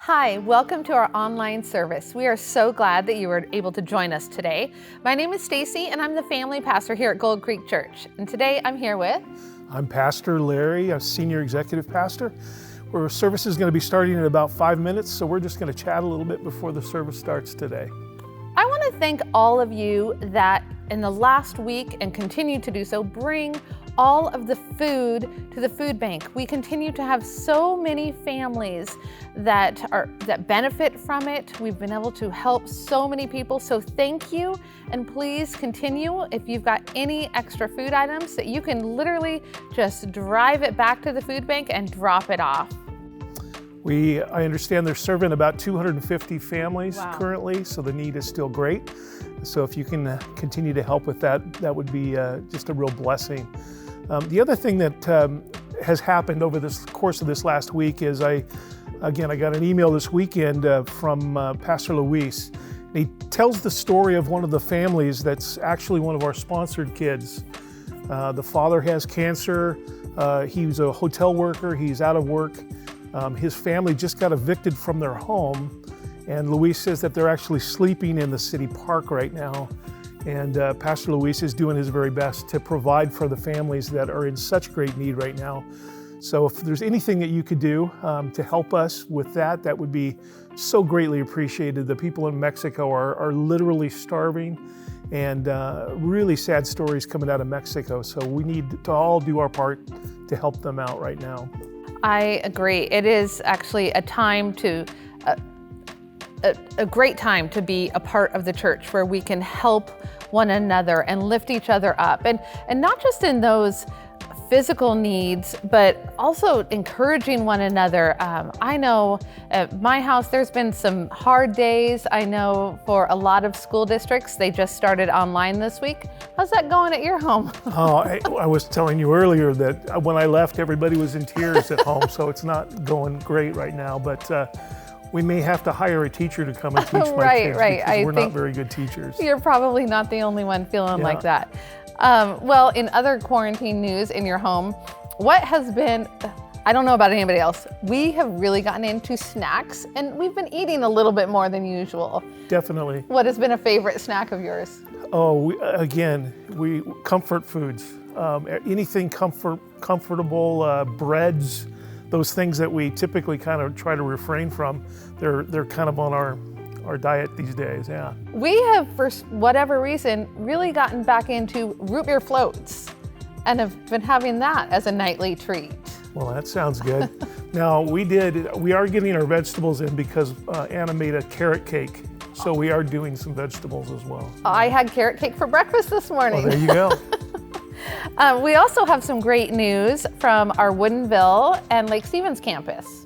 Hi, welcome to our online service. We are so glad that you were able to join us today. My name is Stacy and I'm the family pastor here at Gold Creek Church. And today I'm here with... I'm Pastor Larry, a senior executive pastor. Our service is going to be starting in about 5 minutes, so we're just going to chat a little bit before the service starts today. I want to thank all of you that in the last week and continue to do so, bring all of the food to the food bank. We continue to have so many families that benefit from it. We've been able to help so many people, so thank you. And please continue. If you've got any extra food items, that you can literally just drive it back to the food bank and drop it off. I understand they're serving about 250 families currently, so the need is still great. So if you can continue to help with that, that would be just a real blessing. The other thing that has happened over this course of this last week is I got an email this weekend from Pastor Luis. He tells the story of one of the families that's actually one of our sponsored kids. The father has cancer. He's a hotel worker. He's out of work. His family just got evicted from their home, and Luis says that they're actually sleeping in the city park right now. And Pastor Luis is doing his very best to provide for the families that are in such great need right now. So if there's anything that you could do to help us with that, that would be so greatly appreciated. The people in Mexico are literally starving, and really sad stories coming out of Mexico. So we need to all do our part to help them out right now. I agree. It is actually a time to, a great time to be a part of the church where we can help one another and lift each other up. And not just in those physical needs, but also encouraging one another. I know at my house, there's been some hard days. I know for a lot of school districts, they just started online this week. How's that going at your home? I was telling you earlier that when I left, everybody was in tears at home, so it's not going great right now, but we may have to hire a teacher to come and teach my kids because we're not very good teachers. You're probably not the only one feeling like that. Well, in other quarantine news in your home, what has been, I don't know about anybody else, we have really gotten into snacks and we've been eating a little bit more than usual. Definitely. What has been a favorite snack of yours? We comfort foods. Anything comfortable, breads, those things that we typically kind of try to refrain from, they're kind of on our diet these days, yeah. We have, for whatever reason, really gotten back into root beer floats and have been having that as a nightly treat. Well, that sounds good. Now, we are getting our vegetables in because Anna made a carrot cake. So we are doing some vegetables as well. I had carrot cake for breakfast this morning. Well, there you go. We also have some great news from our Woodinville and Lake Stevens campus.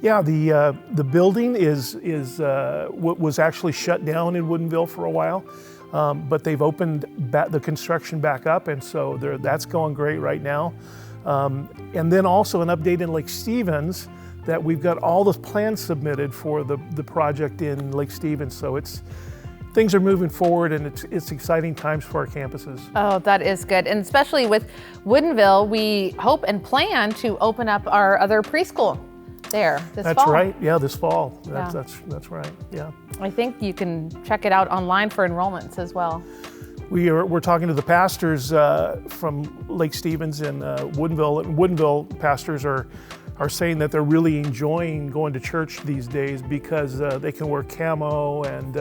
Yeah, the building was actually shut down in Woodinville for a while, but they've opened the construction back up, and so that's going great right now. And then also an update in Lake Stevens that we've got all the plans submitted for the project in Lake Stevens. So things are moving forward, and it's exciting times for our campuses. Oh, that is good. And especially with Woodinville, we hope and plan to open up our other preschool there this fall. That's right. Yeah, this fall. That's right. Yeah. I think you can check it out online for enrollments as well. We're talking to the pastors from Lake Stevens and Woodinville. And Woodinville pastors are saying that they're really enjoying going to church these days because they can wear camo and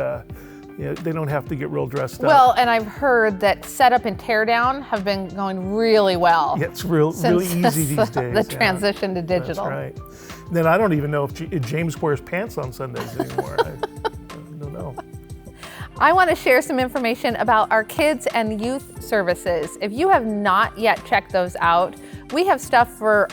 they don't have to get real dressed up. Well, and I've heard that setup and tear down have been going really well. Yeah, it's really easy these days. The transition to digital. That's right. And then I don't even know if James wears pants on Sundays anymore. I don't know. I want to share some information about our kids and youth services. If you have not yet checked those out, we have stuff for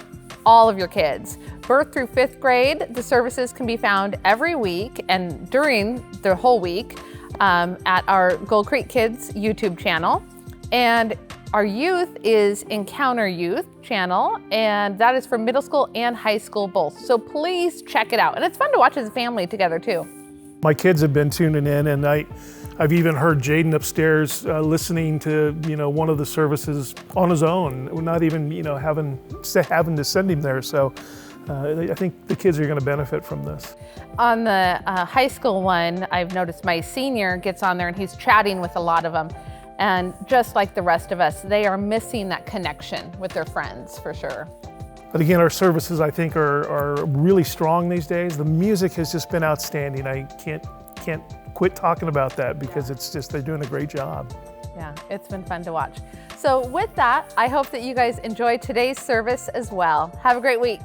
all of your kids. Birth through 5th grade, the services can be found every week and during the whole week at our Gold Creek Kids YouTube channel. And our youth is Encounter Youth channel, and that is for middle school and high school both. So please check it out. And it's fun to watch as a family together too. My kids have been tuning in, and I've even heard Jaden upstairs listening to one of the services on his own, not even having to send him there. So I think the kids are going to benefit from this. On the high school one, I've noticed my senior gets on there and he's chatting with a lot of them. And just like the rest of us, they are missing that connection with their friends for sure. But again, our services, I think, are really strong these days. The music has just been outstanding. I can't quit talking about that because it's just, they're doing a great job. Yeah, it's been fun to watch. So with that, I hope that you guys enjoyed today's service as well. Have a great week.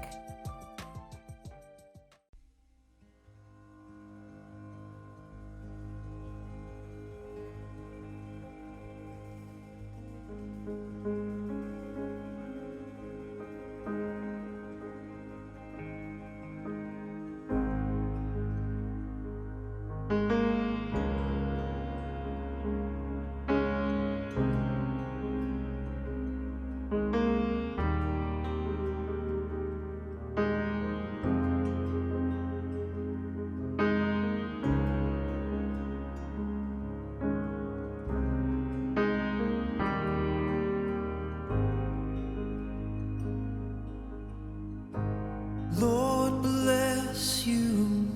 Lord bless you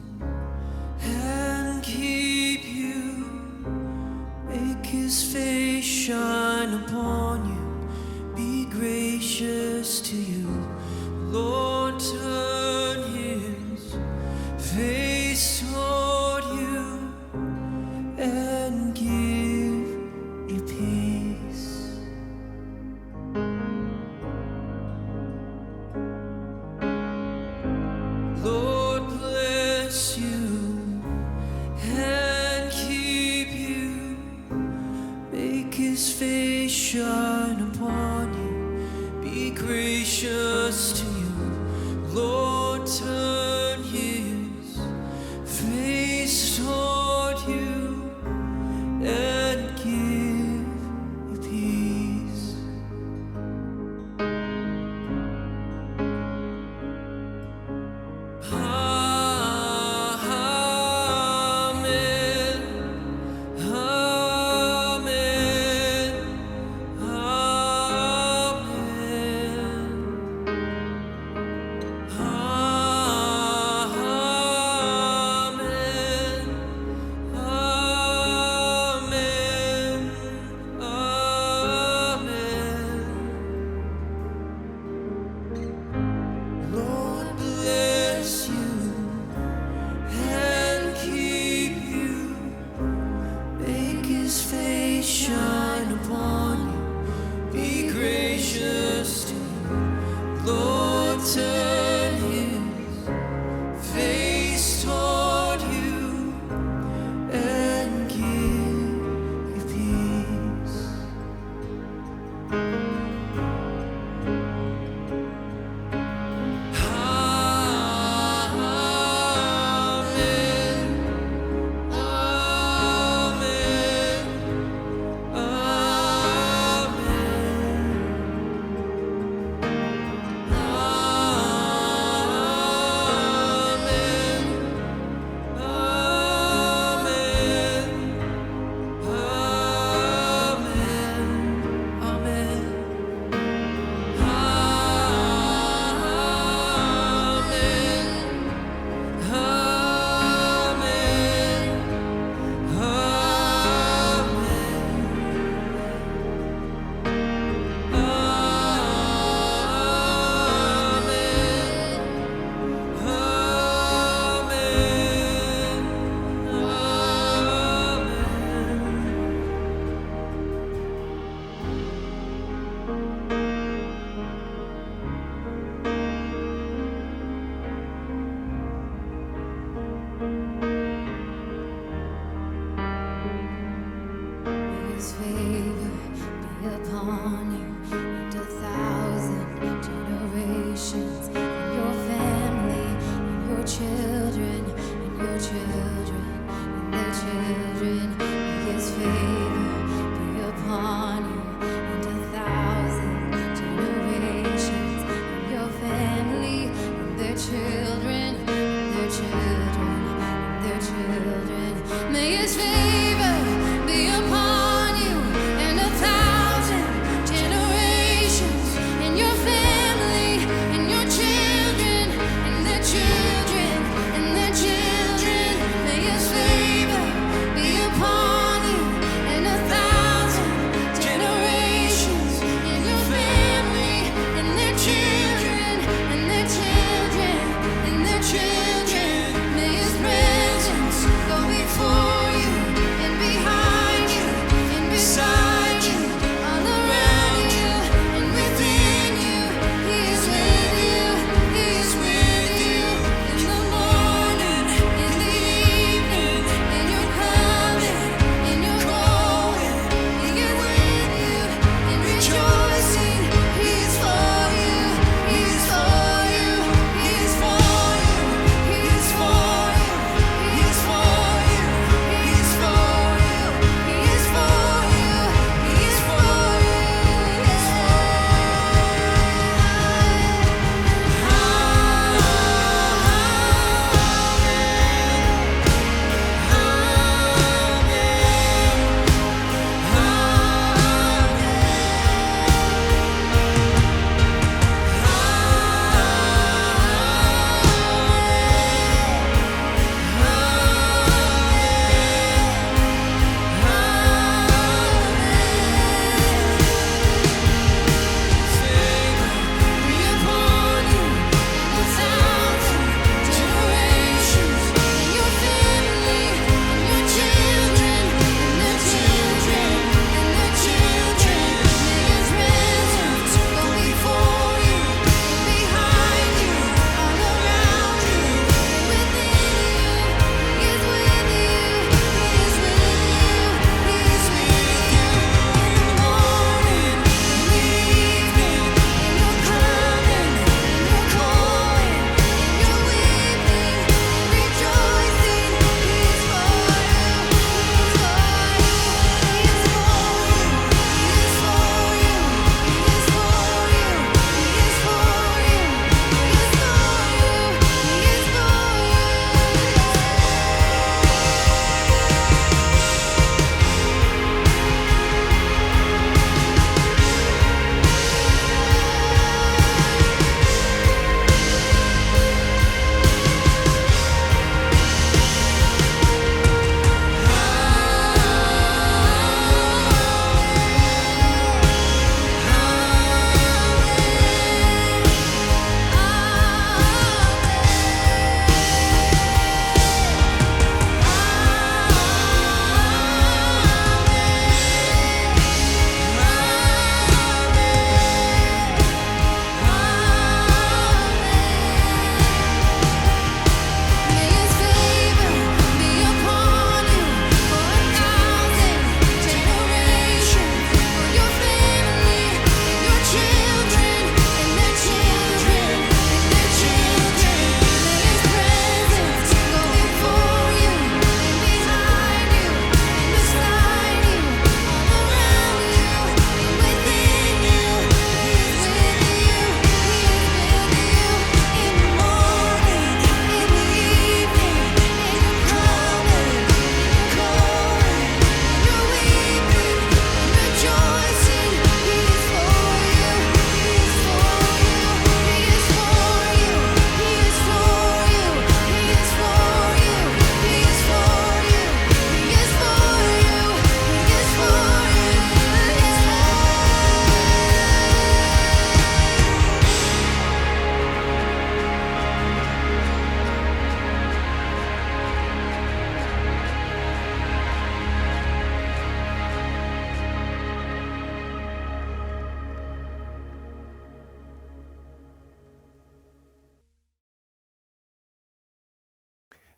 and keep you, make his face shine upon you, be gracious to you. Lord turn his face toward you and give you peace. Lord bless you and keep you, make his face shine upon you, be gracious to you. Lord turn his face toward you and give you peace. Lord bless you and keep you, make his face shine upon you, be gracious to you. Lord turn his face toward you and give you peace. His favor be upon you and 1,000 generations, and your family, and your children, and your children, and their children. May his favor be upon you and 1,000 generations, and your family, and their children, and their children, and their children. May his favor be upon you and 1,000 generations, and your family, and your children,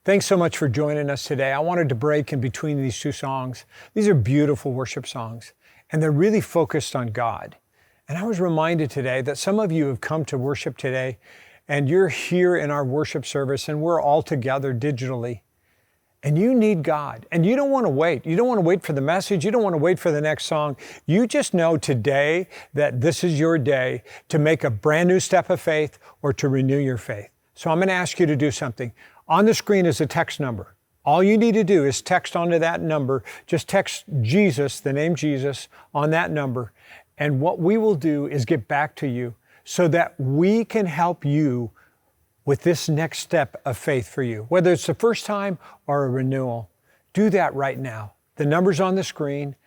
Thanks so much for joining us today. I wanted to break in between these two songs. These are beautiful worship songs, and they're really focused on God. And I was reminded today that some of you have come to worship today, and you're here in our worship service, and we're all together digitally. And you need God, and you don't want to wait. You don't want to wait for the message. You don't want to wait for the next song. You just know today that this is your day to make a brand new step of faith or to renew your faith. So I'm going to ask you to do something. On the screen is a text number. All you need to do is text onto that number. Just text Jesus, the name Jesus, on that number. And what we will do is get back to you so that we can help you with this next step of faith for you. Whether it's the first time or a renewal, do that right now. The number's on the screen,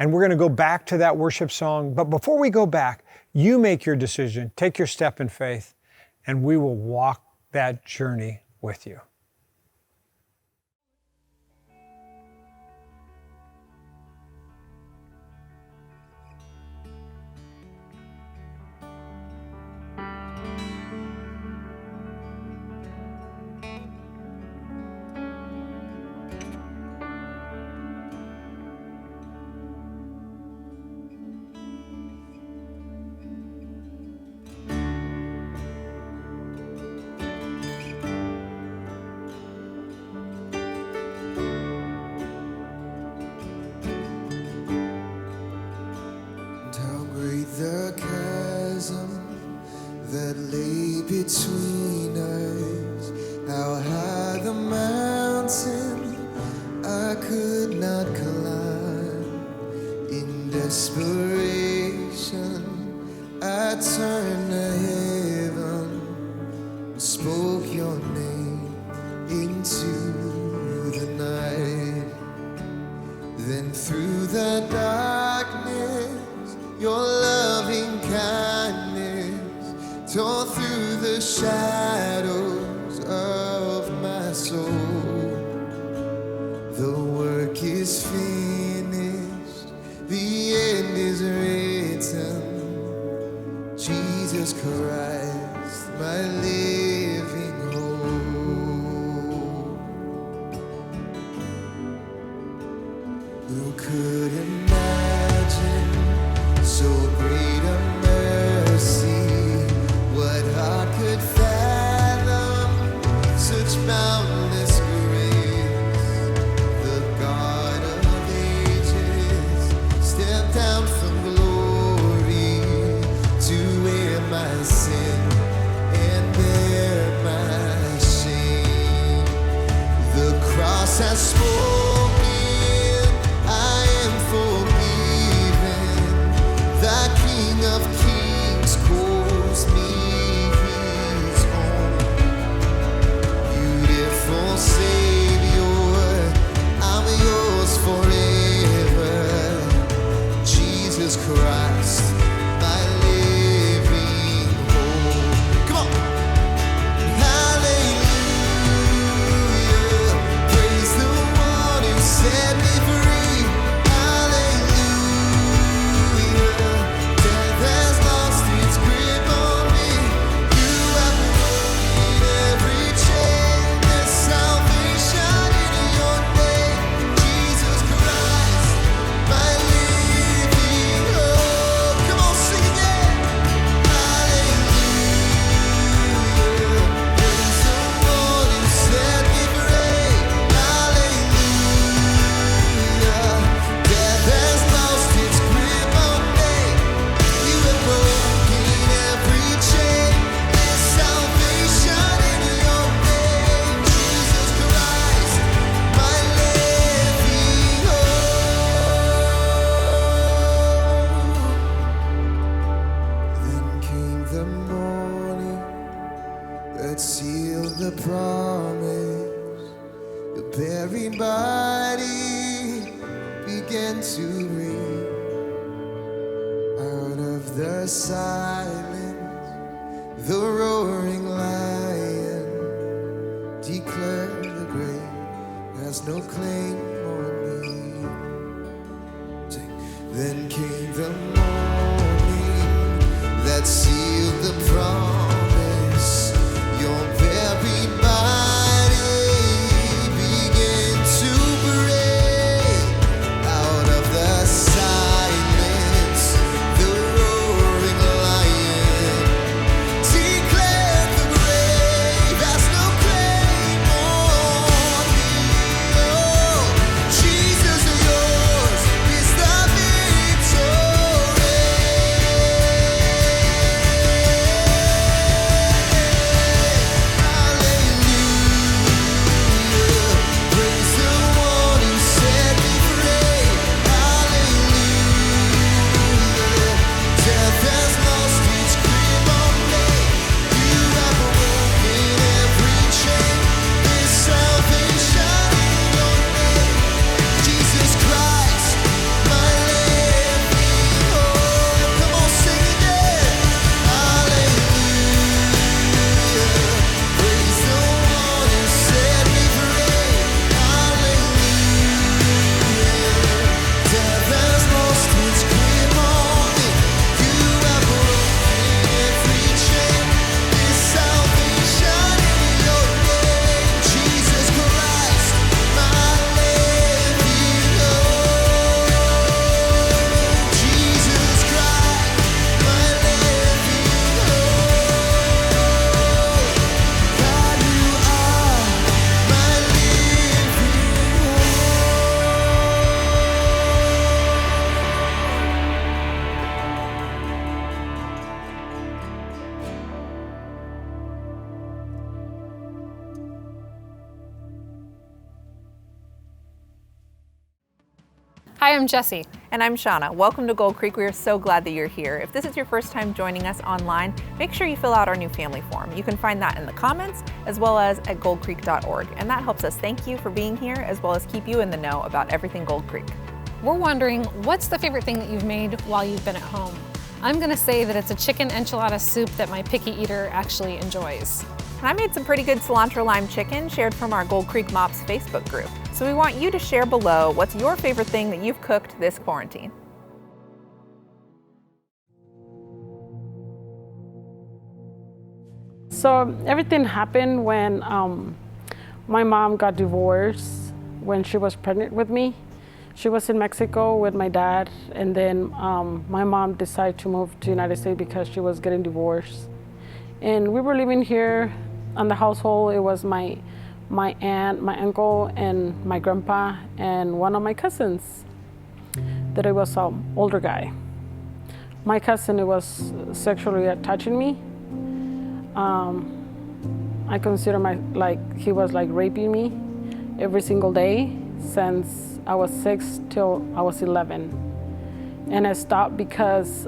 and we're going to go back to that worship song. But before we go back, you make your decision, take your step in faith, and we will walk that journey with you. The chasm that lay between us, how high the mountain I could not climb. In desperation, I turned to heaven and spoke your name into the night. Then through the darkness, your loving kindness tore through the shadows of my soul. The work is finished, the end is written. Jesus Christ, my living hope. Who could imagine so great a mercy? What heart could fathom such boundless grace? The God of ages stepped down from glory to wear my sin and bear my shame. The cross has spoken, I am forgiven. The King of Kings calls me his own. Beautiful Savior, I'm yours forever. Jesus Christ, my living hope. Come on. Hallelujah, praise the one who set me free. Hallelujah. Death has lost its grip on me. You have broken every chain. There's salvation in your name. Jesus Christ, my living hope. Come on, sing again. Hallelujah. Praise the one who set me free. Hallelujah. Death has lost its grip on me. You have broken every chain. There's salvation in your name. Jesus Christ, my living hope. Then came the morning that sealed the promise. The buried body began to ring. Out of the silence, the roaring lion declared the grave has no claim on me. Sing. Then came the morning that sealed the promise. Your very body Hi, I'm Jessie. And I'm Shauna. Welcome to Gold Creek. We are so glad that you're here. If this is your first time joining us online, make sure you fill out our new family form. You can find that in the comments as well as at goldcreek.org. And that helps us thank you for being here as well as keep you in the know about everything Gold Creek. We're wondering, what's the favorite thing that you've made while you've been at home? I'm gonna say that it's a chicken enchilada soup that my picky eater actually enjoys. And I made some pretty good cilantro lime chicken shared from our Gold Creek Mops Facebook group. So we want you to share below what's your favorite thing that you've cooked this quarantine. So everything happened when my mom got divorced when she was pregnant with me. She was in Mexico with my dad, and then my mom decided to move to the United States because she was getting divorced. And we were living here on the household. It was my aunt, my uncle, and my grandpa, and one of my cousins that it was an older guy. My cousin, it was sexually touching me. I consider he was like raping me every single day since I was 6 till I was 11. And I stopped because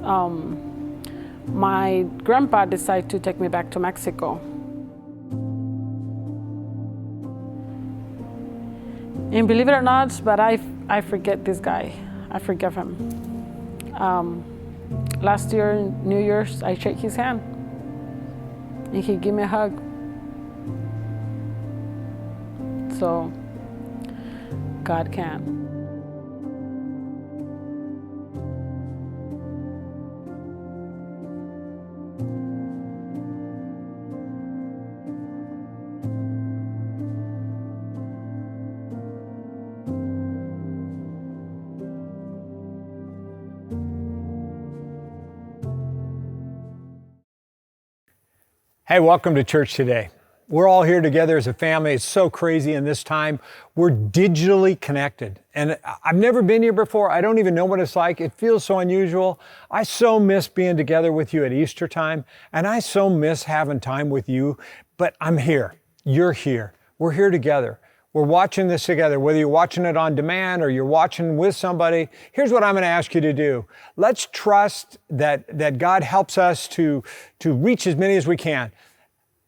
my grandpa decided to take me back to Mexico. And believe it or not, but I forget this guy. I forgive him. Last year, New Year's, I shook his hand. And he gave me a hug. So, God can. Hey, welcome to church today. We're all here together as a family. It's so crazy in this time. We're digitally connected. And I've never been here before. I don't even know what it's like. It feels so unusual. I so miss being together with you at Easter time. And I so miss having time with you. But I'm here. You're here. We're here together. We're watching this together, whether you're watching it on demand or you're watching with somebody. Here's what I'm going to ask you to do. Let's trust that God helps us to reach as many as we can.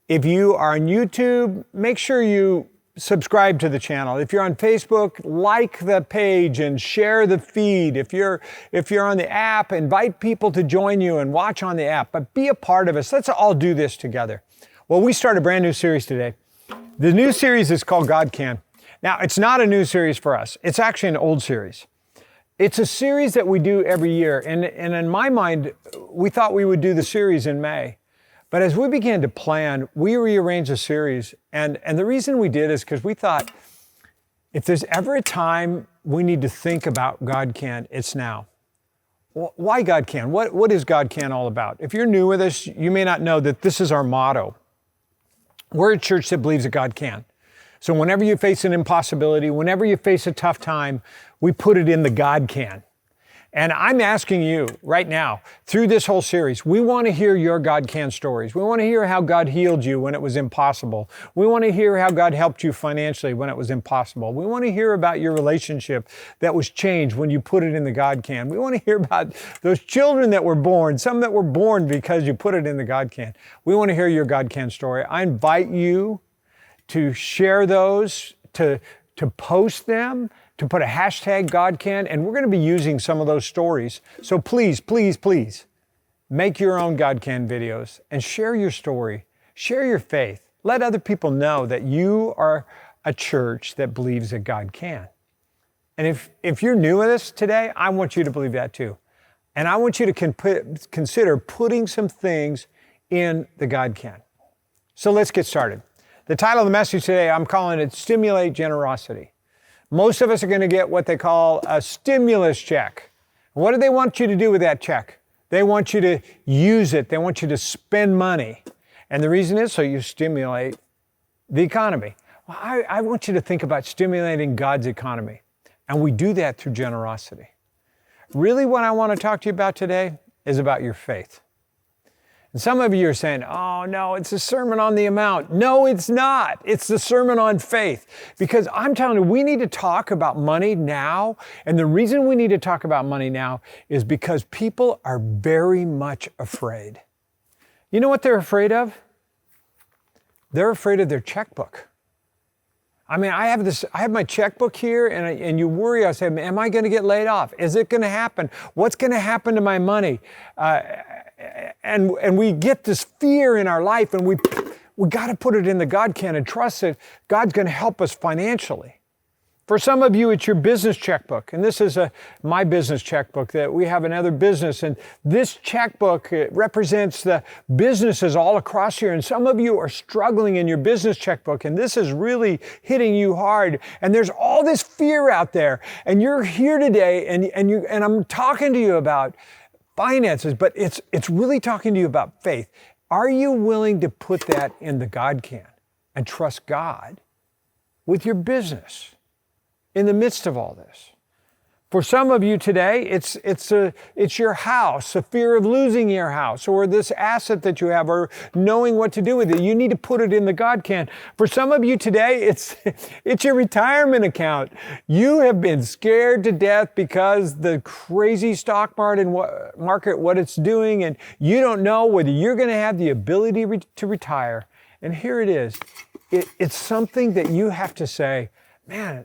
If you are on YouTube, make sure you subscribe to the channel. If you're on Facebook, like the page and share the feed. If you're on the app, invite people to join you and watch on the app. But be a part of us. Let's all do this together. Well, we start a brand new series today. The new series is called God Can. Now, it's not a new series for us. It's actually an old series. It's a series that we do every year. And in my mind, we thought we would do the series in May. But as we began to plan, we rearranged the series. And the reason we did is because we thought, if there's ever a time we need to think about God Can, it's now. Why God Can? What is God Can all about? If you're new with us, you may not know that this is our motto. We're a church that believes that God can. So whenever you face an impossibility, whenever you face a tough time, we put it in the God Can. And I'm asking you right now, through this whole series, we want to hear your God Can stories. We want to hear how God healed you when it was impossible. We want to hear how God helped you financially when it was impossible. We want to hear about your relationship that was changed when you put it in the God Can. We want to hear about those children that were born, some that were born because you put it in the God Can. We want to hear your God Can story. I invite you to share those, to post them, to put a hashtag God Can, and we're going to be using some of those stories. So please, please, please, make your own God Can videos and share your story, share your faith. Let other people know that you are a church that believes that God can. And if you're new with us today, I want you to believe that too. And I want you to consider putting some things in the God Can. So let's get started. The title of the message today, I'm calling it Stimulate Generosity. Most of us are going to get what they call a stimulus check. What do they want you to do with that check? They want you to use it. They want you to spend money. And the reason is so you stimulate the economy. Well, I want you to think about stimulating God's economy. And we do that through generosity. Really what I want to talk to you about today is about your faith. And some of you are saying, oh no, it's a sermon on the amount. No, it's not. It's the sermon on faith. Because I'm telling you, we need to talk about money now. And the reason we need to talk about money now is because people are very much afraid. You know what they're afraid of? They're afraid of their checkbook. I mean, I have my checkbook here, and you worry. I say, am I going to get laid off? Is it going to happen? What's going to happen to my money? And we get this fear in our life, and we got to put it in the God can and trust that God's going to help us financially. For some of you, it's your business checkbook, and this is my business checkbook. That we have another business, and this checkbook represents the businesses all across here. And some of you are struggling in your business checkbook, and this is really hitting you hard. And there's all this fear out there, and you're here today, and I'm talking to you about finances, but it's really talking to you about faith. Are you willing to put that in the God can and trust God with your business in the midst of all this? For some of you today, it's your house, the fear of losing your house, or this asset that you have, or knowing what to do with it. You need to put it in the God can. For some of you today, it's your retirement account. You have been scared to death because the crazy stock market, what it's doing, and you don't know whether you're going to have the ability to retire. And here it is. It's something that you have to say, man,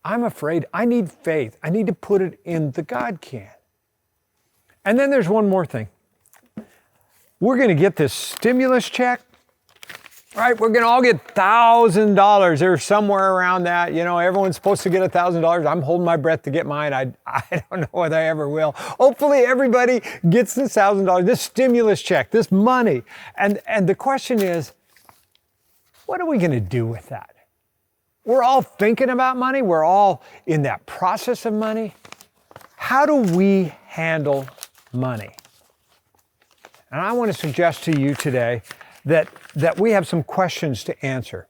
I'm afraid. I need faith. I need to put it in the God can. And then there's one more thing. We're going to get this stimulus check, right? We're going to all get $1,000 or somewhere around that. You know, everyone's supposed to get $1,000. I'm holding my breath to get mine. I don't know whether I ever will. Hopefully everybody gets this $1,000, this stimulus check, this money. And the question is, what are we going to do with that? We're all thinking about money. We're all in that process of money. How do we handle money? And I want to suggest to you today that we have some questions to answer.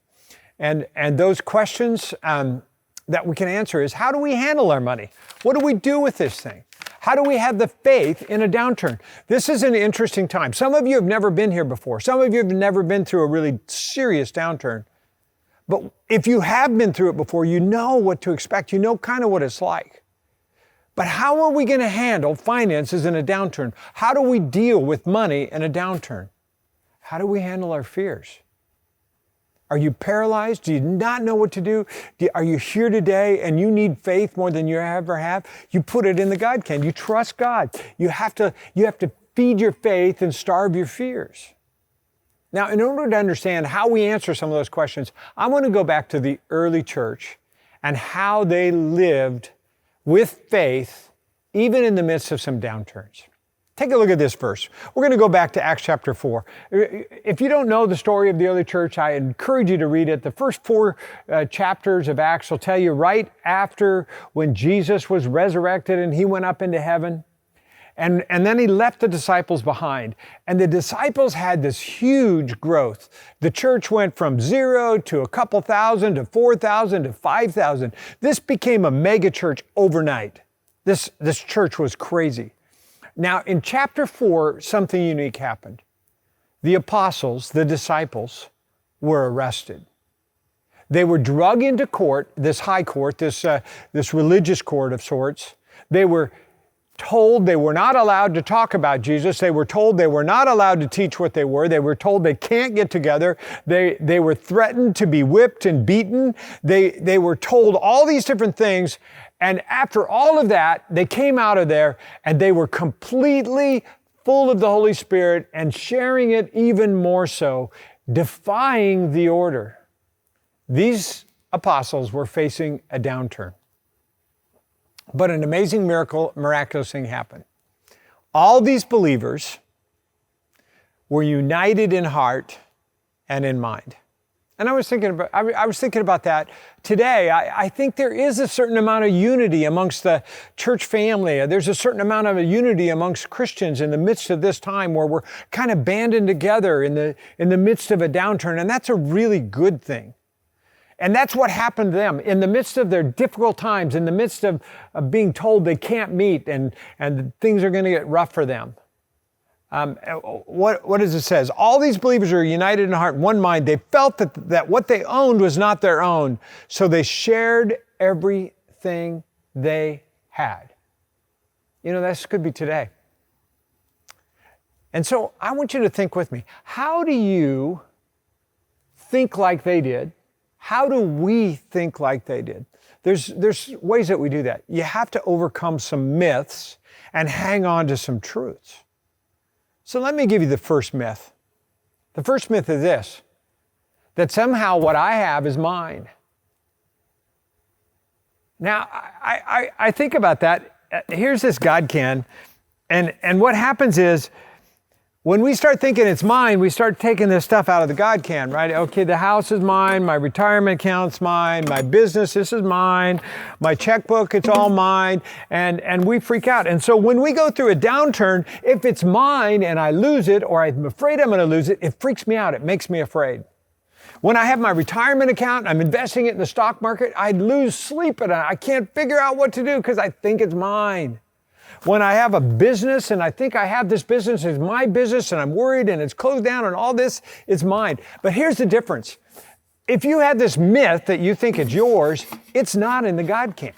And those questions that we can answer is, how do we handle our money? What do we do with this thing? How do we have the faith in a downturn? This is an interesting time. Some of you have never been here before. Some of you have never been through a really serious downturn. But if you have been through it before, you know what to expect. You know kind of what it's like. But how are we going to handle finances in a downturn? How do we deal with money in a downturn? How do we handle our fears? Are you paralyzed? Do you not know what to do? Are you here today and you need faith more than you ever have? You put it in the God can. You trust God. You have to feed your faith and starve your fears. Now, in order to understand how we answer some of those questions, I want to go back to the early church and how they lived with faith, even in the midst of some downturns. Take a look at this verse. We're going to go back to Acts chapter 4. If you don't know the story of the early church, I encourage you to read it. The first 4 chapters of Acts will tell you right after when Jesus was resurrected and he went up into heaven. And then he left the disciples behind. And the disciples had this huge growth. The church went from 0 to a couple thousand to 4,000 to 5,000. This became a mega church overnight. This church was crazy. Now, in chapter 4, something unique happened. The apostles, the disciples, were arrested. They were drug into court, this high court, this religious court of sorts. They were told they were not allowed to talk about Jesus. They were told they were not allowed to teach what they were. They were told they can't get together. They were threatened to be whipped and beaten. They were told all these different things. And after all of that, they came out of there and they were completely full of the Holy Spirit and sharing it even more so, defying the order. These apostles were facing a downturn. But an amazing miraculous thing happened. All these believers were united in heart and in mind. And I was thinking about that today. I think there is a certain amount of unity amongst the church family. There's a certain amount of unity amongst Christians in the midst of this time where we're kind of banding together in the midst of a downturn. And that's a really good thing. And that's what happened to them. In the midst of their difficult times, in the midst of being told they can't meet and things are going to get rough for them, what does it say? All these believers are united in heart, one mind. They felt that what they owned was not their own, so they shared everything they had. You know, this could be today. And so I want you to think with me. How do you think like they did? How do we think like they did? There's ways that we do that. You have to overcome some myths and hang on to some truths. So let me give you the first myth. The first myth is this, that somehow what I have is mine. Now, I think about that. Here's this God can, and what happens is, when we start thinking it's mine, we start taking this stuff out of the God can, right? Okay, the house is mine, my retirement account's mine, my business, this is mine, my checkbook, it's all mine, and we freak out. And so when we go through a downturn, if it's mine and I lose it, or I'm afraid I'm gonna lose it, it freaks me out, it makes me afraid. When I have my retirement account, I'm investing it in the stock market, I lose sleep at night. I can't figure out what to do because I think it's mine. When I have a business and I think I have this business, it's my business and I'm worried and it's closed down and all this is mine. But here's the difference. If you have this myth that you think it's yours, it's not in the God can.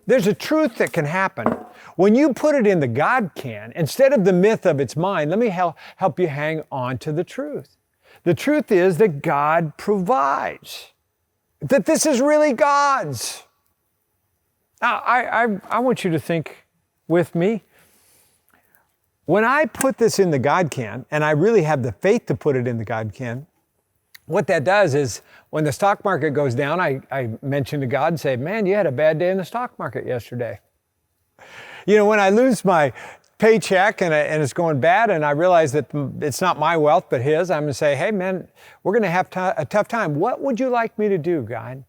There's a truth that can happen. When you put it in the God can, instead of the myth of it's mine, let me help you hang on to the truth. The truth is that God provides, that this is really God's. Now, I want you to think with me. When I put this in the God can, and I really have the faith to put it in the God can, what that does is when the stock market goes down, I mention to God and say, man, you had a bad day in the stock market yesterday. You know, when I lose my paycheck and it's going bad and I realize that it's not my wealth but His, I'm going to say, hey man, we're going to have a tough time. What would you like me to do, God?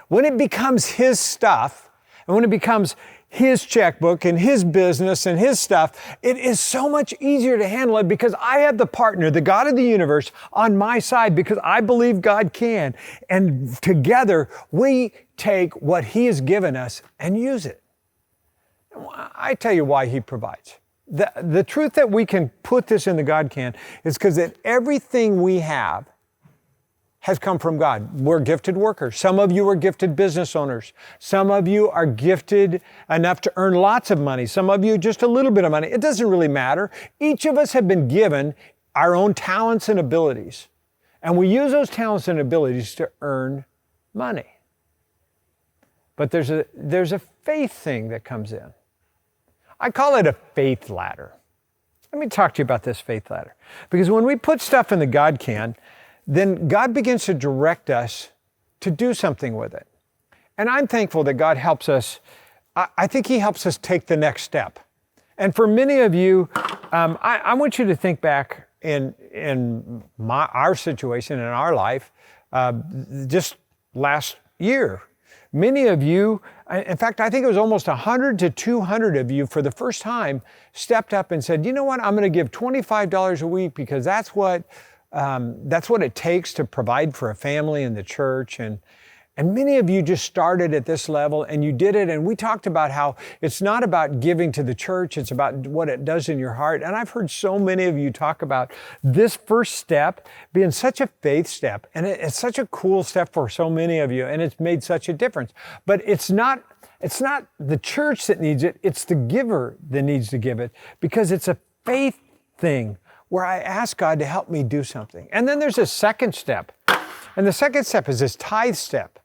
When it becomes His stuff, and when it becomes His checkbook and His business and His stuff, it is so much easier to handle it because I have the partner, the God of the universe, on my side because I believe God can. And together we take what He has given us and use it. I tell you why He provides. The truth that we can put this in the God can is because that everything we have has come from God. We're gifted workers. Some of you are gifted business owners. Some of you are gifted enough to earn lots of money. Some of you just a little bit of money. It doesn't really matter. Each of us have been given our own talents and abilities. And we use those talents and abilities to earn money. But there's a faith thing that comes in. I call it a faith ladder. Let me talk to you about this faith ladder. Because when we put stuff in the God can, then God begins to direct us to do something with it. And I'm thankful that God helps us. I think He helps us take the next step. And for many of you, I want you to think back in our situation in our life just last year. Many of you, in fact, I think it was almost 100 to 200 of you for the first time stepped up and said, you know what, I'm going to give $25 a week because that's what it takes to provide for a family in the church. And many of you just started at this level and you did it. And we talked about how it's not about giving to the church, it's about what it does in your heart. And I've heard so many of you talk about this first step being such a faith step. And it's such a cool step for so many of you. And it's made such a difference. But it's not the church that needs it, it's the giver that needs to give it because it's a faith thing where I ask God to help me do something. And then there's a second step. And the second step is this tithe step.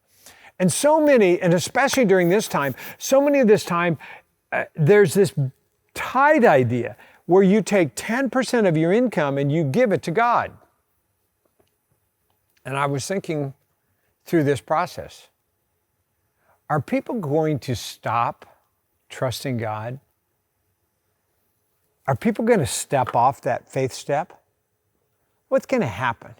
And so many, and especially during this time, so many of this time, there's this tithe idea where you take 10% of your income and you give it to God. And I was thinking through this process, are people going to stop trusting God? Are people going to step off that faith step? What's going to happen?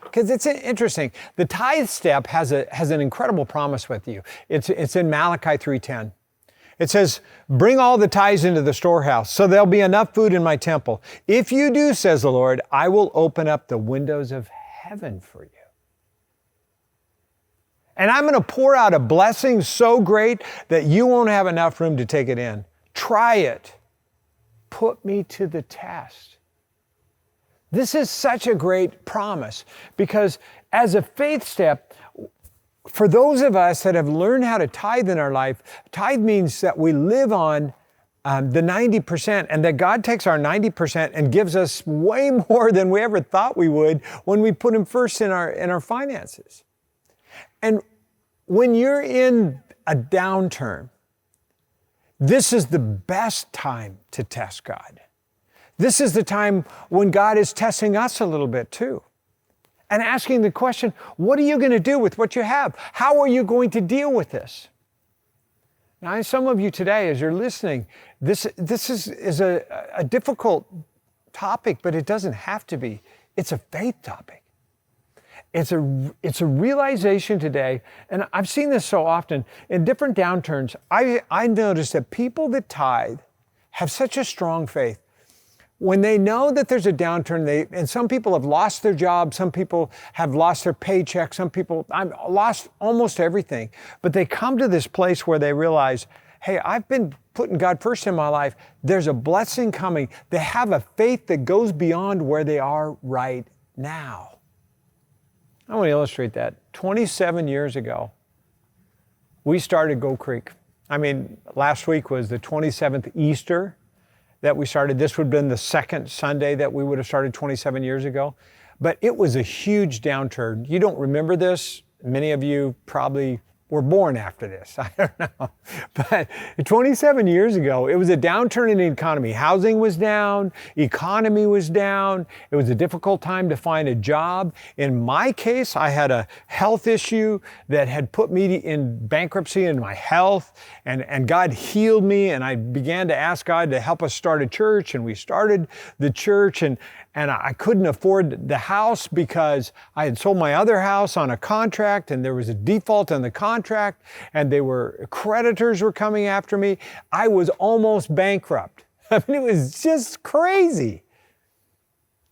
Because it's interesting. The tithe step has an incredible promise with you. It's in Malachi 3:10. It says, bring all the tithes into the storehouse, so there'll be enough food in my temple. If you do, says the Lord, I will open up the windows of heaven for you. And I'm going to pour out a blessing so great that you won't have enough room to take it in. Try it. put me to the test. This is such a great promise because as a faith step, for those of us that have learned how to tithe in our life, tithe means that we live on the 90%, and that God takes our 90% and gives us way more than we ever thought we would when we put Him first in our finances. And when you're in a downturn, this is the best time to test God. This is the time when God is testing us a little bit too. And asking the question, what are you going to do with what you have? How are you going to deal with this? Now, some of you today, as you're listening, this is a difficult topic, but it doesn't have to be. It's a faith topic. It's a realization today, and I've seen this so often in different downturns. I notice that people that tithe have such a strong faith. When they know that there's a downturn, and some people have lost their job, some people have lost their paycheck, some people I've lost almost everything, but they come to this place where they realize, hey, I've been putting God first in my life. There's a blessing coming. They have a faith that goes beyond where they are right now. I want to illustrate that. 27 years ago, we started Gold Creek. Last week was the 27th Easter that we started. This would have been the second Sunday that we would have started 27 years ago. But it was a huge downturn. You don't remember this. Many of you probably were born after this. I don't know. But 27 years ago, it was a downturn in the economy. Housing was down, economy was down. It was a difficult time to find a job. In my case, I had a health issue that had put me in bankruptcy in my health, and God healed me, and I began to ask God to help us start a church, and we started the church, and I couldn't afford the house because I had sold my other house on a contract, and there was a default on the contract, and creditors were coming after me. I was almost bankrupt. It was just crazy.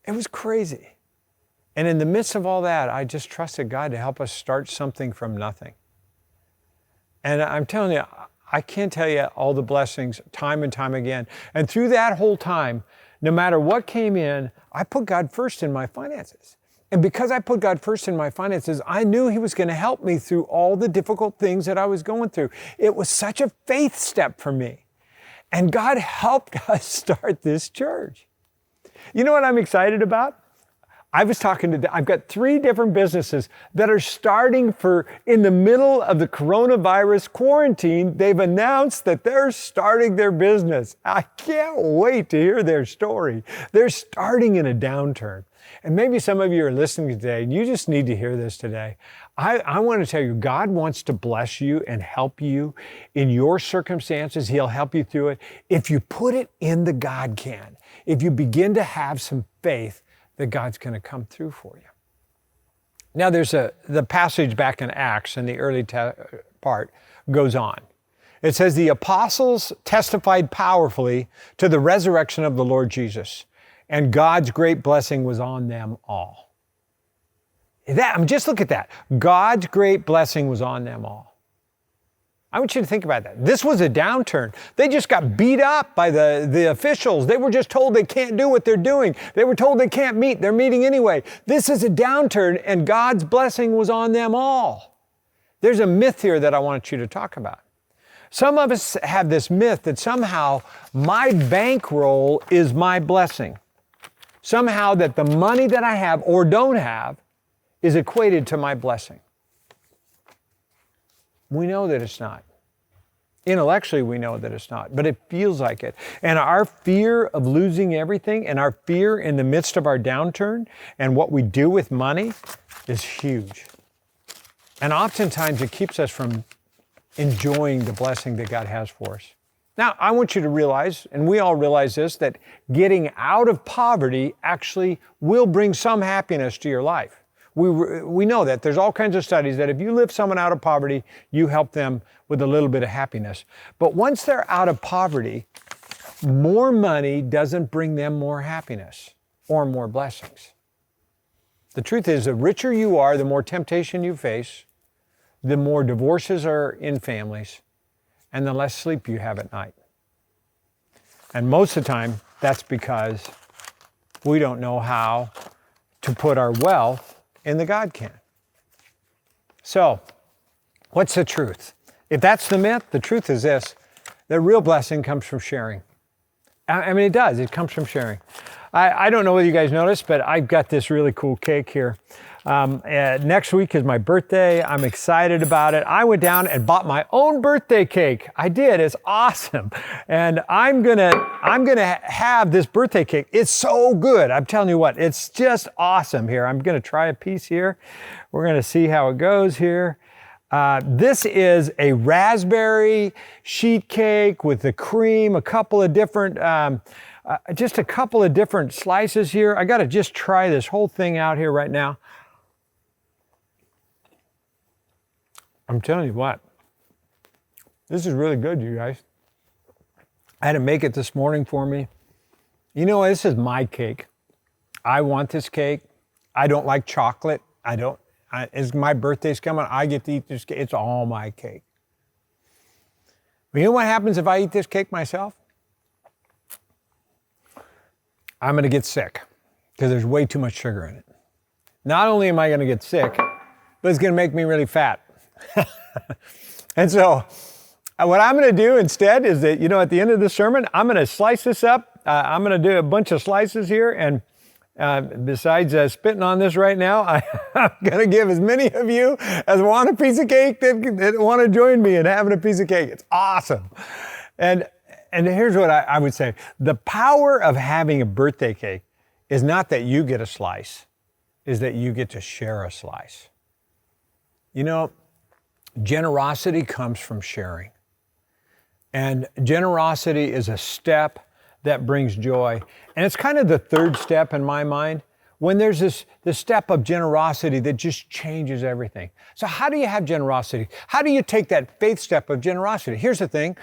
It was crazy. And in the midst of all that, I just trusted God to help us start something from nothing. And I'm telling you, I can't tell you all the blessings time and time again. And through that whole time, no matter what came in, I put God first in my finances. And because I put God first in my finances, I knew He was going to help me through all the difficult things that I was going through. It was such a faith step for me. And God helped us start this church. You know what I'm excited about? I've got 3 different businesses that are starting in the middle of the coronavirus quarantine. They've announced that they're starting their business. I can't wait to hear their story. They're starting in a downturn. And maybe some of you are listening today and you just need to hear this today. I want to tell you, God wants to bless you and help you in your circumstances. He'll help you through it if you put it in the God can. If you begin to have some faith that God's going to come through for you. Now there's the passage back in Acts in the early part goes on. It says the apostles testified powerfully to the resurrection of the Lord Jesus, and God's great blessing was on them all. Just look at that. God's great blessing was on them all. I want you to think about that. This was a downturn. They just got beat up by the officials. They were just told they can't do what they're doing. They were told they can't meet. They're meeting anyway. This is a downturn, and God's blessing was on them all. There's a myth here that I want you to talk about. Some of us have this myth that somehow my bankroll is my blessing. Somehow that the money that I have or don't have is equated to my blessing. We know that it's not. Intellectually, we know that it's not, but it feels like it. And our fear of losing everything and our fear in the midst of our downturn and what we do with money is huge. And oftentimes it keeps us from enjoying the blessing that God has for us. Now, I want you to realize, and we all realize this, that getting out of poverty actually will bring some happiness to your life. We know that. There's all kinds of studies that if you lift someone out of poverty, you help them with a little bit of happiness. But once they're out of poverty, more money doesn't bring them more happiness or more blessings. The truth is, the richer you are, the more temptation you face, the more divorces are in families, and the less sleep you have at night. And most of the time, That's because we don't know how to put our wealth in the God can. So, what's the truth? If that's the myth, the truth is this: the real blessing comes from sharing. I mean, it does. It comes from sharing. I don't know whether you guys noticed, but I've got this really cool cake here. Next week is my birthday. I'm excited about it. I went down and bought my own birthday cake. I did. It's awesome. And I'm gonna have this birthday cake. It's so good. I'm telling you what, it's just awesome here. I'm gonna try a piece here. We're gonna see how it goes here. This is a raspberry sheet cake with the cream, a couple of different, just a couple of different slices here. I gotta just try this whole thing out here right now. I'm telling you what, this is really good, you guys. I had to make it this morning for me. You know, this is my cake. I want this cake. I don't like chocolate. As my birthday's coming, I get to eat this cake. It's all my cake. But you know what happens if I eat this cake myself? I'm gonna get sick because there's way too much sugar in it. Not only am I gonna get sick, but it's gonna make me really fat. And so what I'm going to do instead is that, at the end of the sermon, I'm going to slice this up. I'm going to do a bunch of slices here. And besides spitting on this right now, I'm going to give as many of you as want a piece of cake that want to join me in having a piece of cake. It's awesome. And here's what I would say. The power of having a birthday cake is not that you get a slice, is that you get to share a slice. Generosity comes from sharing. And generosity is a step that brings joy. And it's kind of the third step in my mind, when there's this step of generosity that just changes everything. So how do you have generosity? How do you take that faith step of generosity? Here's the thing.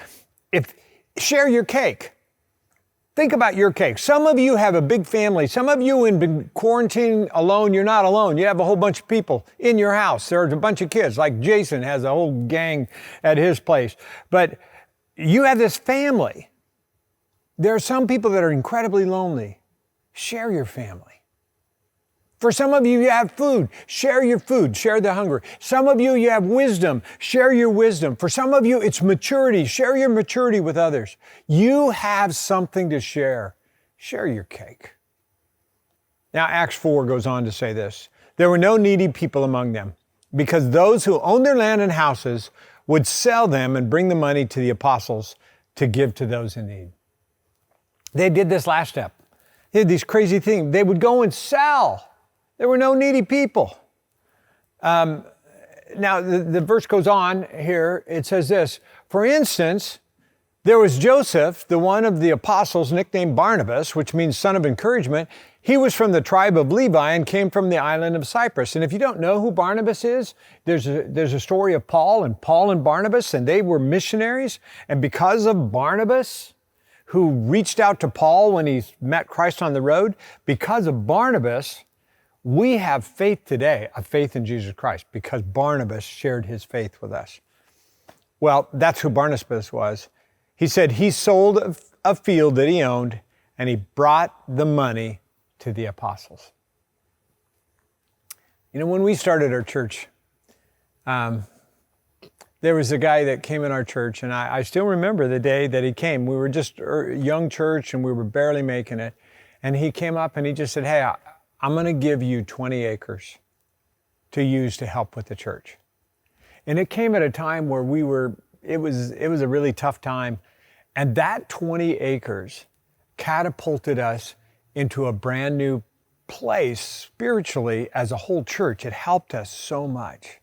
Share your cake. Think about your cake. Some of you have a big family. Some of you have been quarantining alone. You're not alone. You have a whole bunch of people in your house. There's a bunch of kids, like Jason has a whole gang at his place. But you have this family. There are some people that are incredibly lonely. Share your family. For some of you, you have food. Share your food. Share the hunger. Some of you, you have wisdom. Share your wisdom. For some of you, it's maturity. Share your maturity with others. You have something to share. Share your cake. Now, Acts 4 goes on to say this. There were no needy people among them, because those who owned their land and houses would sell them and bring the money to the apostles to give to those in need. They did this last step. They did these crazy things. They would go and sell. There were no needy people. Now, the verse goes on here. It says this: for instance, there was Joseph, the one of the apostles, nicknamed Barnabas, which means son of encouragement. He was from the tribe of Levi and came from the island of Cyprus. And if you don't know who Barnabas is, there's a story of Paul and Barnabas, and they were missionaries. And because of Barnabas, who reached out to Paul when he met Christ on the road, because of Barnabas, we have faith today, a faith in Jesus Christ, because Barnabas shared his faith with us. Well, that's who Barnabas was. He said he sold a field that he owned, and he brought the money to the apostles. When we started our church, there was a guy that came in our church, and I still remember the day that he came. We were just a young church, and we were barely making it. And he came up and he just said, hey, I'm going to give you 20 acres to use to help with the church. And it came at a time where it was a really tough time. And that 20 acres catapulted us into a brand new place spiritually as a whole church. It helped us so much.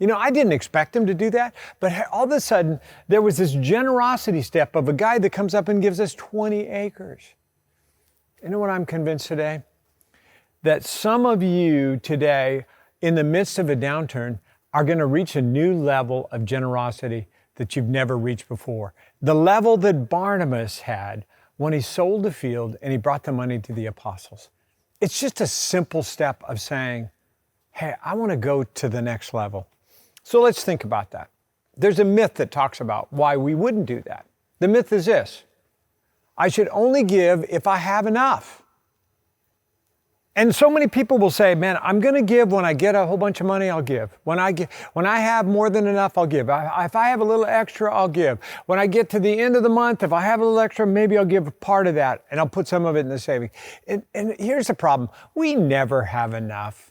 I didn't expect him to do that, but all of a sudden there was this generosity step of a guy that comes up and gives us 20 acres. You know what I'm convinced today? That some of you today, in the midst of a downturn, are going to reach a new level of generosity that you've never reached before. The level that Barnabas had when he sold the field and he brought the money to the apostles. It's just a simple step of saying, hey, I want to go to the next level. So let's think about that. There's a myth that talks about why we wouldn't do that. The myth is this: I should only give if I have enough. And so many people will say, man, I'm going to give when I get a whole bunch of money, I'll give. When I have more than enough, I'll give. If I have a little extra, I'll give. When I get to the end of the month, if I have a little extra, maybe I'll give a part of that and I'll put some of it in the savings. And here's the problem. We never have enough.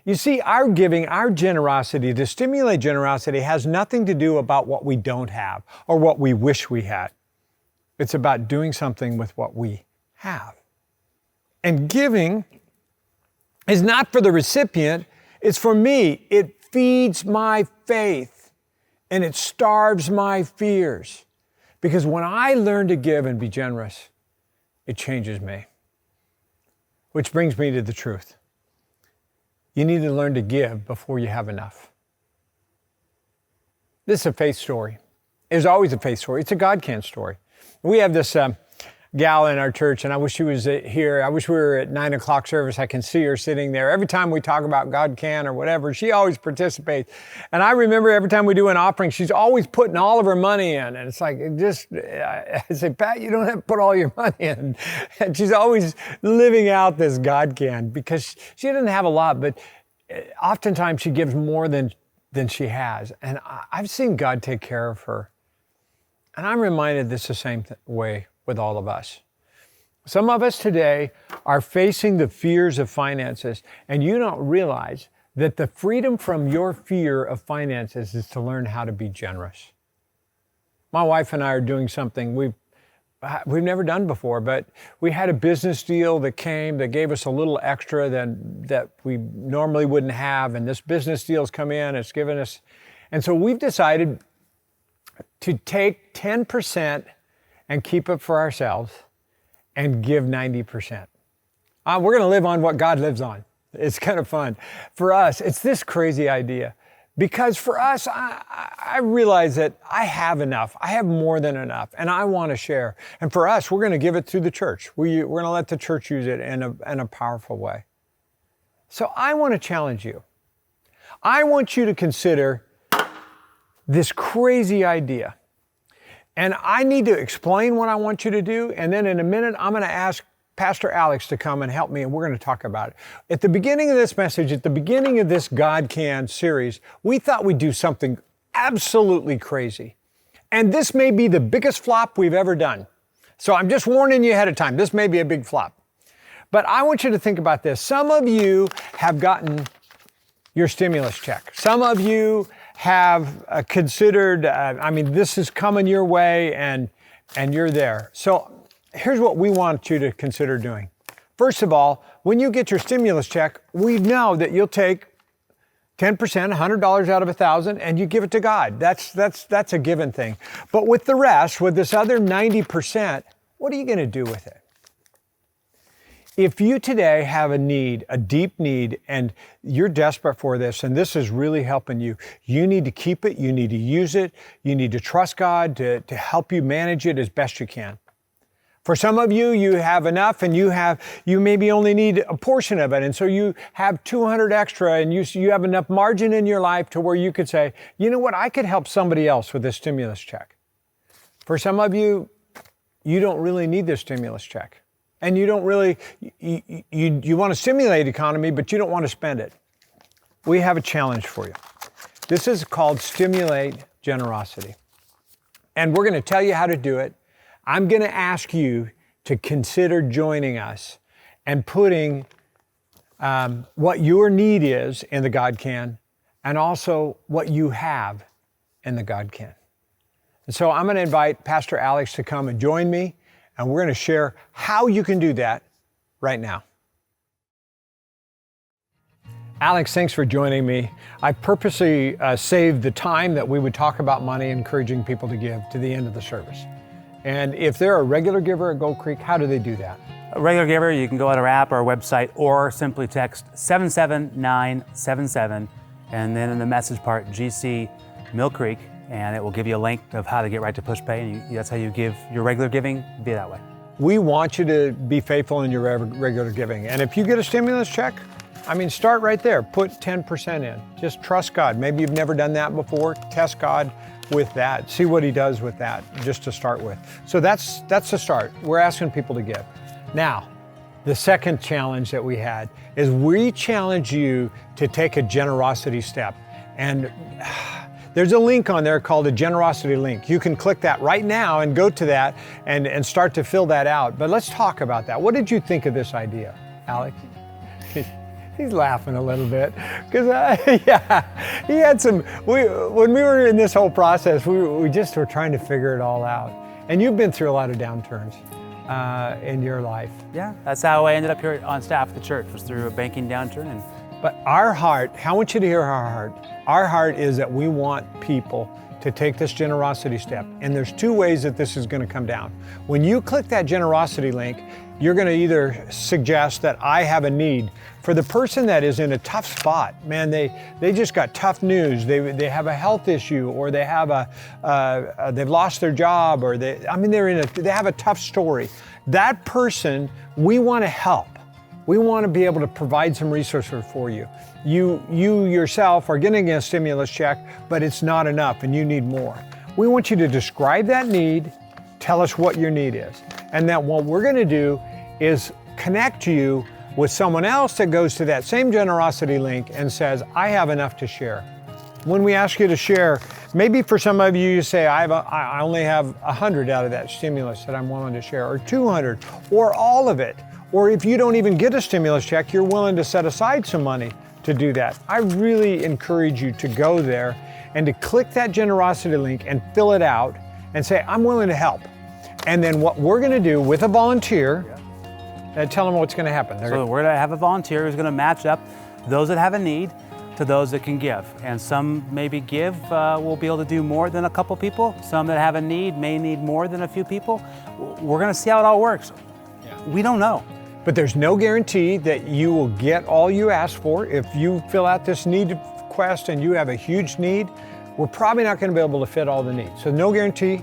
You see, our giving, our generosity, to stimulate generosity has nothing to do about what we don't have or what we wish we had. It's about doing something with what we have. And giving is not for the recipient, it's for me. It feeds my faith and it starves my fears. Because when I learn to give and be generous, it changes me. Which brings me to the truth. You need to learn to give before you have enough. This is a faith story. It's always a faith story. It's a God can story. We have this gal in our church, and I wish she was here. I wish we were at 9 o'clock service. I can see her sitting there. Every time we talk about God can or whatever, she always participates. And I remember every time we do an offering, she's always putting all of her money in. And it's like, I say, Pat, you don't have to put all your money in. And she's always living out this God can, because she doesn't have a lot, but oftentimes she gives more than she has. And I've seen God take care of her. And I'm reminded this the same way with all of us. Some of us today are facing the fears of finances, and you don't realize that the freedom from your fear of finances is to learn how to be generous. My wife and I are doing something we've never done before, but we had a business deal that gave us a little extra that we normally wouldn't have, and this business deal's come in, it's given us, and so we've decided to take 10% and keep it for ourselves and give 90%. We're going to live on what God lives on. It's kind of fun. For us, it's this crazy idea. Because for us, I realize that I have enough. I have more than enough, and I want to share. And for us, we're going to give it through the church. We're going to let the church use it in a powerful way. So I want to challenge you. I want you to consider this crazy idea. And I need to explain what I want you to do. And then in a minute, I'm going to ask Pastor Alex to come and help me, and we're going to talk about it. At the beginning of this message, at the beginning of this God Can series, we thought we'd do something absolutely crazy. And this may be the biggest flop we've ever done. So I'm just warning you ahead of time. This may be a big flop. But I want you to think about this. Some of you have gotten your stimulus check. Some of you have considered, this is coming your way and you're there. So here's what we want you to consider doing. First of all, when you get your stimulus check, we know that you'll take 10%, $100 out of $1,000, and you give it to God. That's a given thing. But with the rest, with this other 90%, what are you going to do with it? If you today have a need, a deep need, and you're desperate for this, and this is really helping you, you need to keep it, you need to use it, you need to trust God to help you manage it as best you can. For some of you, you have enough, and you maybe only need a portion of it, and so you have 200 extra, and you have enough margin in your life to where you could say, you know what, I could help somebody else with this stimulus check. For some of you, you don't really need this stimulus check. And you don't really, you want to stimulate the economy, but you don't want to spend it. We have a challenge for you. This is called Stimulate Generosity. And we're going to tell you how to do it. I'm going to ask you to consider joining us and putting what your need is in the God Can, and also what you have in the God Can. And so I'm going to invite Pastor Alex to come and join me. And we're going to share how you can do that right now. Alex, thanks for joining me. I purposely saved the time that we would talk about money, encouraging people to give, to the end of the service. And if they're a regular giver at Gold Creek, how do they do that? A regular giver, you can go on our app or our website, or simply text 77977, and then in the message part, GC Mill Creek, and it will give you a link of how to get right to PushPay, and that's how you give your regular giving, be that way. We want you to be faithful in your regular giving. And if you get a stimulus check, start right there. Put 10% in. Just trust God. Maybe you've never done that before. Test God. with that. See what he does with that, just to start with. So that's the start. We're asking people to give. Now, the second challenge that we had is we challenge you to take a generosity step. And there's a link on there called a generosity link. You can click that right now and go to that and start to fill that out. But let's talk about that. What did you think of this idea, Alex? He's laughing a little bit because yeah, he had some. When we were in this whole process, we just were trying to figure it all out. And you've been through a lot of downturns in your life. Yeah, that's how I ended up here on staff at the church, was through a banking downturn. But our heart, I want you to hear our heart. Our heart is that we want people to take this generosity step. And there's two ways that this is going to come down. When you click that generosity link, you're going to either suggest that I have a need. For the person that is in a tough spot, man, they just got tough news. They have a health issue, or they have they've lost their job, or they have a tough story. That person, we want to help. We want to be able to provide some resources for you. You yourself are getting a stimulus check, but it's not enough and you need more. We want you to describe that need, tell us what your need is. And then what we're going to do is connect you with someone else that goes to that same generosity link and says, I have enough to share. When we ask you to share, maybe for some of you, you say, I only have 100 out of that stimulus that I'm willing to share, or 200, or all of it. Or if you don't even get a stimulus check, you're willing to set aside some money to do that. I really encourage you to go there and to click that generosity link and fill it out and say, I'm willing to help. And then what we're going to do with a volunteer, tell them what's going to happen. So we're going to have a volunteer who's going to match up those that have a need to those that can give. And some maybe will be able to do more than a couple people. Some that have a need may need more than a few people. We're going to see how it all works. We don't know. But there's no guarantee that you will get all you ask for. If you fill out this need quest and you have a huge need, we're probably not going to be able to fit all the needs. So no guarantee.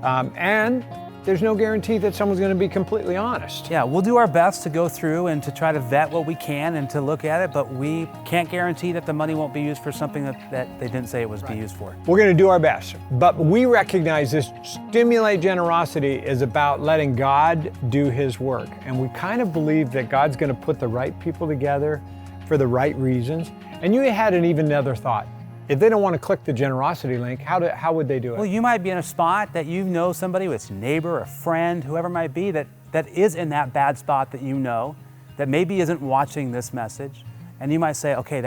And there's no guarantee that someone's going to be completely honest. Yeah, we'll do our best to go through and to try to vet what we can and to look at it, but we can't guarantee that the money won't be used for something that they didn't say it was be used for. We're going to do our best, but we recognize this Stimulate Generosity is about letting God do His work. And we kind of believe that God's going to put the right people together for the right reasons. And you had even another thought. If they don't want to click the generosity link, how would they do it? Well, you might be in a spot that you know somebody, it's a neighbor, a friend, whoever it might be, that is in that bad spot that you know, that maybe isn't watching this message. And you might say, okay,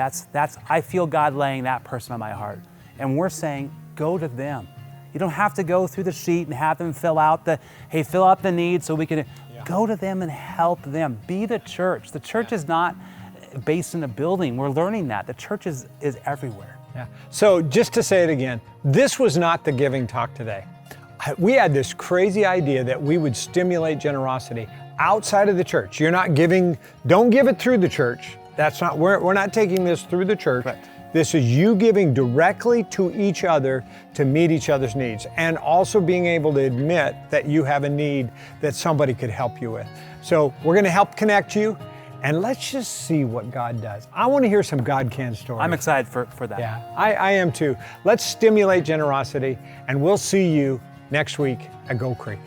I feel God laying that person on my heart. And we're saying, go to them. You don't have to go through the sheet and have them fill out the need so we can, go to them and help them. Be the church. The church is not based in a building. We're learning that. The church is everywhere. Yeah. So just to say it again, this was not the giving talk today. We had this crazy idea that we would stimulate generosity outside of the church. You're not giving, don't give it through the church. That's not, we're not taking this through the church. Right. This is you giving directly to each other to meet each other's needs, and also being able to admit that you have a need that somebody could help you with. So we're going to help connect you. And let's just see what God does. I want to hear some God can stories. I'm excited for that. Yeah, I am too. Let's stimulate generosity, and we'll see you next week at Gold Creek.